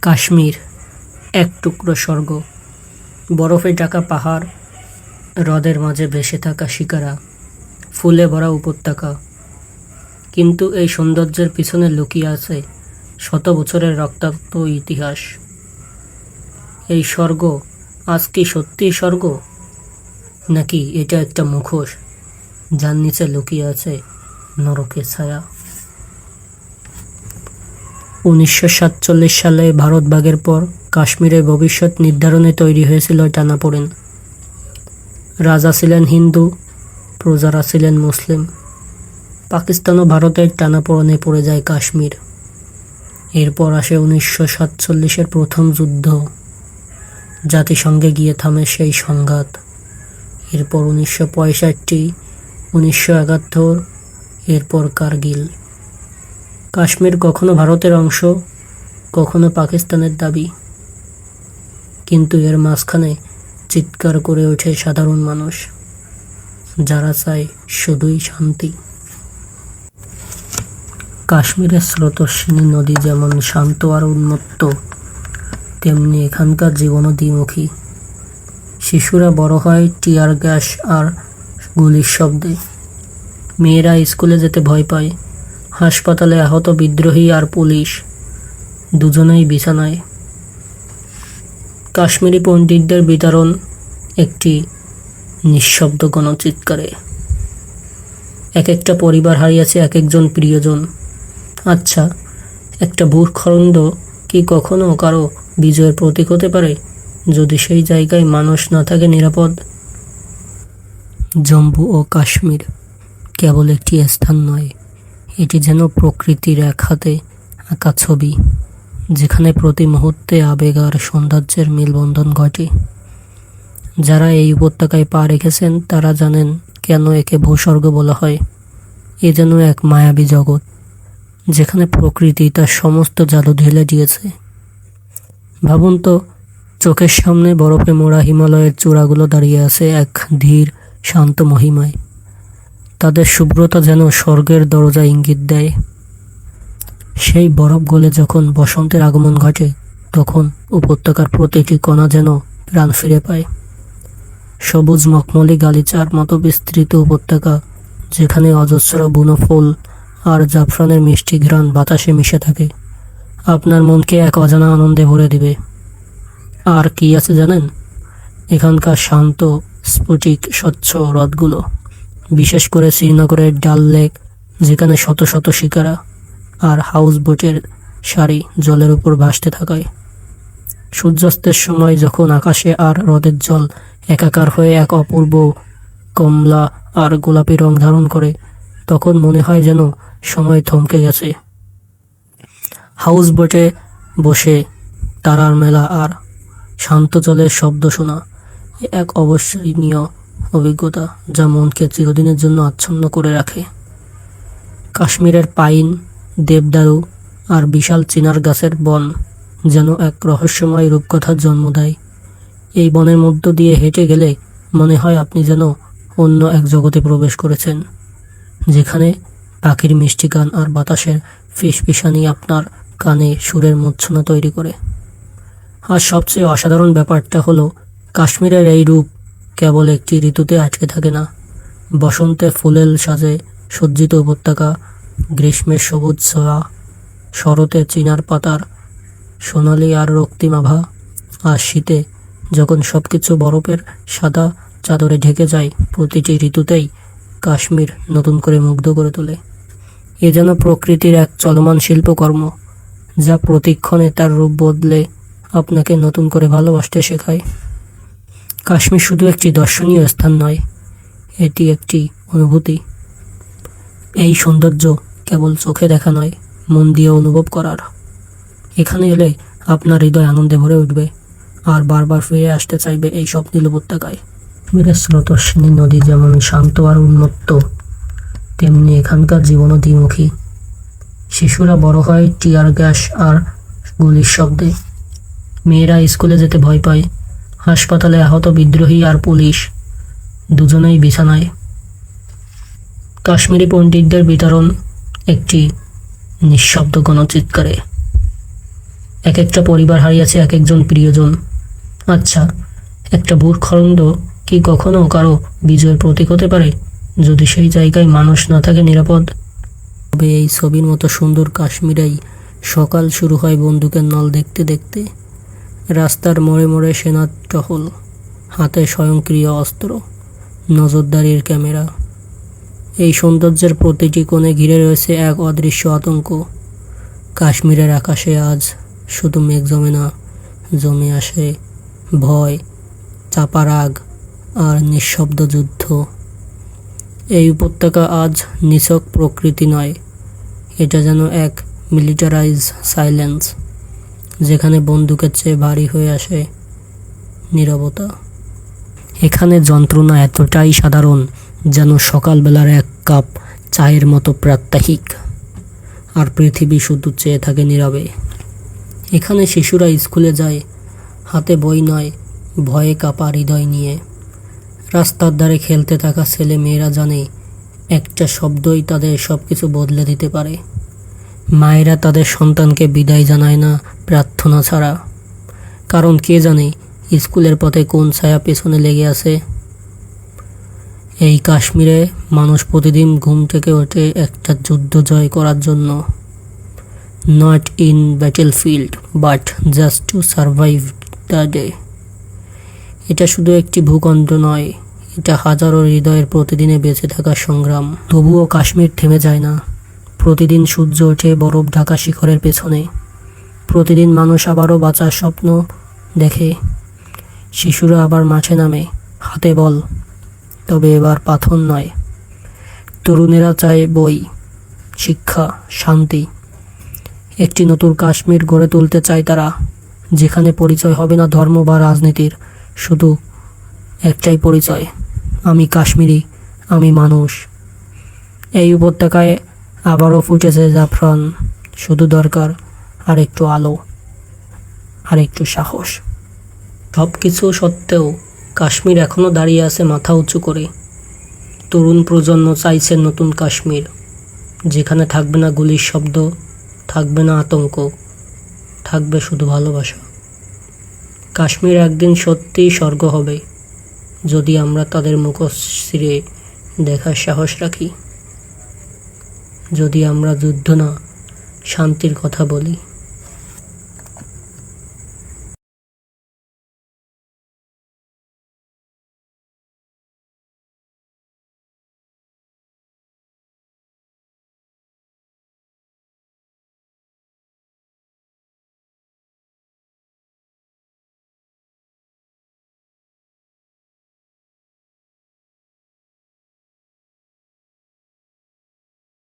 কাশ্মীর এক টুকরো স্বর্গ। বরফে ঢাকা পাহাড়, হ্রদের মাঝে ভেসে থাকা শিকারা, ফুলে ভরা উপত্যকা। কিন্তু এই সৌন্দর্যের পিছনে লুকিয়ে আছে শত বছরের রক্তাক্ত ইতিহাস। এই স্বর্গ আজ কি সত্যিই স্বর্গ, নাকি এটা একটা মুখোশ যার নিচে লুকিয়ে আছে নরকের ছায়া? 1947 সালে ভারত ভাগের পর কাশ্মীরের ভবিষ্যৎ নির্ধারণে তৈরি হয়েছিল টানাপোড়েন। রাজা ছিলেন হিন্দু, প্রজারা ছিলেন মুসলিম। পাকিস্তান ও ভারতের টানাপোড়েনে পড়ে যায় কাশ্মীর। এরপর আসে 1947-এর প্রথম যুদ্ধ। জাতিসংঘে গিয়ে থামে সেই সংঘাত। এরপর 1965, 1971, এরপর কার্গিল। কাশ্মীর কখনো ভারতের অংশ, কখনো পাকিস্তানের দাবি। কিন্তু এর মাঝখানে চিৎকার করে ওঠে সাধারণ মানুষ, যারা চায় শুধুই শান্তি। কাশ্মীরের স্রোতস্বিনী নদী যেমন শান্ত আর উন্মত্ত, তেমনি এখানকার জীবনও দ্বিমুখী। শিশুরা বড় হয় টিয়ার গ্যাস আর গুলির শব্দে। মেয়েরা স্কুলে যেতে ভয় পায়। হাসপাতালে আহত বিদ্রোহী আর পুলিশ, দুজনেই বিছানায়। কাশ্মীরি পণ্ডিতদের বিতরণ একটি নিঃশব্দ গণচিৎকারে। এক একটা পরিবার হারিয়েছে এক একজন প্রিয়জন। আচ্ছা, একটা ভূখণ্ড কি কখনো কারো বিজয়ের প্রতীক হতে পারে, যদি সেই জায়গায় মানুষ না থাকে নিরাপদ? জম্মু ও কাশ্মীর কেবল একটি স্থান নয়, এটি যেন প্রকৃতির এক হাতে আঁকা ছবি, যেখানে প্রতি মুহূর্তে আবেগ আর সৌন্দর্যের মেলবন্ধন ঘটে। যারা এই উপত্যকায় পা রেখেছেন তারা জানেন কেন একে ভূস্বর্গ বলা হয়। এ যেন এক মায়াবী জগৎ, যেখানে প্রকৃতি তার সমস্ত জাদু ঢেলে দিয়েছে। ভাবুন তো, চোখের সামনে বরফে মোড়া হিমালয়ের চূড়াগুলো দাঁড়িয়ে আছে এক ধীর শান্ত মহিমায়। তাদের শুভ্রতা যেন স্বর্গের দরজা ইঙ্গিত দেয়। সেই বরফ গলে যখন বসন্তের আগমন ঘটে, তখন উপত্যকার প্রতিটি কণা যেন প্রাণ ফিরে পায়। সবুজ মখমলি গালিচার মতো বিস্তৃত উপত্যকা, যেখানে অজস্র বুনো ফুল আর জাফরানের মিষ্টি ঘ্রাণ বাতাসে মিশে থাকে, আপনার মনকে এক অজানা আনন্দে ভরে দিবে। আর কি আছে জানেন? এখানকার শান্ত স্ফটিক স্বচ্ছ হ্রদগুলো, বিশেষ করে শ্রীনগরের ডাল লেক, যেখানে শত শত শিকারা আর হাউস বোটের সারি জলের উপর ভাসতে থাকায়। সূর্যাস্তের সময় যখন আকাশে আর হ্রদের জল একাকার হয়ে এক অপূর্ব কমলা আর গোলাপি রং ধারণ করে, তখন মনে হয় যেন সময় থমকে গেছে। হাউস বোটে বসে তারার মেলা আর শান্ত জলের শব্দ শোনা এক অবিস্মরণীয় অভিজ্ঞতা, যা মনকে চিরদিনের জন্য আচ্ছন্ন করে রাখে। কাশ্মীরের পাইন, দেবদারু আর বিশাল চিনার গাছের বন যেন এক রহস্যময় রূপকথার জন্ম দেয়। এই বনের মধ্য দিয়ে হেঁটে গেলে মনে হয় আপনি যেন অন্য এক জগতে প্রবেশ করেছেন, যেখানে পাখির মিষ্টি গান আর বাতাসের ফিসফিসানি আপনার কানে সুরের মূর্ছনা তৈরি করে। আর সবচেয়ে অসাধারণ ব্যাপারটা হলো, কাশ্মীরের এই রূপ কেবল একটি ঋতুতে আটকে থাকে না। বসন্তে ফুলেল সাজে সজ্জিত উপত্যকা, গ্রীষ্মের সবুজ ছোঁয়া, শরতে চিনার পাতার সোনালি আর রক্তিম আভা, আর শীতে যখন সবকিছু বরফের সাদা চাদরে ঢেকে যায়, প্রতিটি ঋতুতেই কাশ্মীর নতুন করে মুগ্ধ করে তোলে। এ যেন প্রকৃতির এক চলমান শিল্পকর্ম, যা প্রতিক্ষণে তার রূপ বদলে আপনাকে নতুন করে ভালোবাসতে শেখায়। কাশ্মীর শুধু একটি দর্শনীয় স্থান নয়, এটি একটি অনুভূতি। এই সৌন্দর্য কেবল চোখে দেখা নয়, মন দিয়ে অনুভব করার। এখানে এলে আপনার হৃদয় আনন্দে ভরে উঠবে, আর বারবার ফিরে আসতে চাইবে এই স্বপ্নীল উপত্যকায়। কাশ্মীরের স্রোতস্বিনী নদী যেমন শান্ত আর উন্মত্ত, তেমনি এখানকার জীবনও দ্বিমুখী। শিশুরা বড় হয় টিয়ার গ্যাস আর গুলির শব্দে। মেয়েরা স্কুলে যেতে ভয় পায়। হাসপাতালে আহত বিদ্রোহী আর পুলিশ, দুজনেই বিছানায়। কাশ্মীরি পণ্ডিতদের বিতরণ একটি নিঃশব্দ গণচিৎকারে। এক একটা পরিবার হারিয়েছে এক একজন প্রিয়জন। আচ্ছা, একটা ভূখণ্ড কি কখনো কারো বিজয়ের প্রতীক হতে পারে যদি সেই জায়গায় মানুষ না থাকে নিরাপদ? তবে এই ছবির মতো সুন্দর কাশ্মীরেই সকাল শুরু হয় বন্দুকের নল দেখতে দেখতে। রাস্তার মোড়ে মোড়ে সেনা টহল, হাতে স্বয়ংক্রিয় অস্ত্র, নজরদারির ক্যামেরা। এই সৌন্দর্যের প্রতিটি কোণে ঘিরে রয়েছে এক অদৃশ্য আতঙ্ক। কাশ্মীরের আকাশে আজ শুধু মেঘ জমে না, জমে আসে ভয়, চাপা রাগ আর নিঃশব্দ যুদ্ধ। এই উপত্যকা আজ নিছক প্রকৃতি নয়, এটা যেন এক মিলিটারাইজ সাইলেন্স, যেখানে বন্দুকের চেয়ে ভারী হয়ে আসে নীরবতা। এখানে যন্ত্রণা এতটাই সাধারণ যেন সকালবেলার এক কাপ চায়ের মতো প্রাত্যহিক, আর পৃথিবী শুধু চেয়ে থাকে নীরবে। এখানে শিশুরা স্কুলে যায় হাতে বই নয়, ভয়ে কাঁপা হৃদয় নিয়ে। রাস্তার ধারে খেলতে থাকা ছেলে মেয়েরা জানে একটা শব্দই তাদের সব কিছু বদলে দিতে পারে। মায়েরা তাদের সন্তানকে বিদায় জানায় না প্রার্থনা ছাড়া, কারণ কে জানে স্কুলের পথে কোন ছায়া পেছনে লেগে আছে। এই কাশ্মীরে মানুষ প্রতিদিন ঘুম থেকে ওঠে একটা যুদ্ধ জয় করার জন্য। Not in battlefield but just to survive the day. এটা শুধু একটি ভূখণ্ড নয়, এটা হাজারো হৃদয়ের প্রতিদিনে বেঁচে থাকার সংগ্রাম। তবুও কাশ্মীর থেমে যায় না। প্রতিদিন সূর্য ওঠে বরফ ঢাকা শিখরের পেছনে। প্রতিদিন মানুষ আবারও বাঁচার স্বপ্ন দেখে। শিশুরা আবার মাঠে নামে, হাতে বল, তবে এবার পাথর নয়। তরুণেরা চায় বই, শিক্ষা, শান্তি। একটি নতুন কাশ্মীর গড়ে তুলতে চায় তারা, যেখানে পরিচয় হবে না ধর্ম বা রাজনীতির, শুধু একটাই পরিচয়, আমি কাশ্মীরি, আমি মানুষ। এই উপত্যকায় আবারও ফুটেছে জাফরান, শুধু দরকার আর একটু আলো, আর একটু সাহস। সব কিছু সত্ত্বেও কাশ্মীর এখনও দাঁড়িয়ে আছে মাথা উঁচু করে। তরুণ প্রজন্ম চাইছে নতুন কাশ্মীর, যেখানে থাকবে না গুলির শব্দ, থাকবে না আতঙ্ক, থাকবে শুধু ভালোবাসা। কাশ্মীর একদিন সত্যিই স্বর্গ হবে, যদি আমরা তাদের মুখশ্রী দেখার সাহস রাখি, যদি আমরা যুদ্ধ না শান্তির কথা বলি।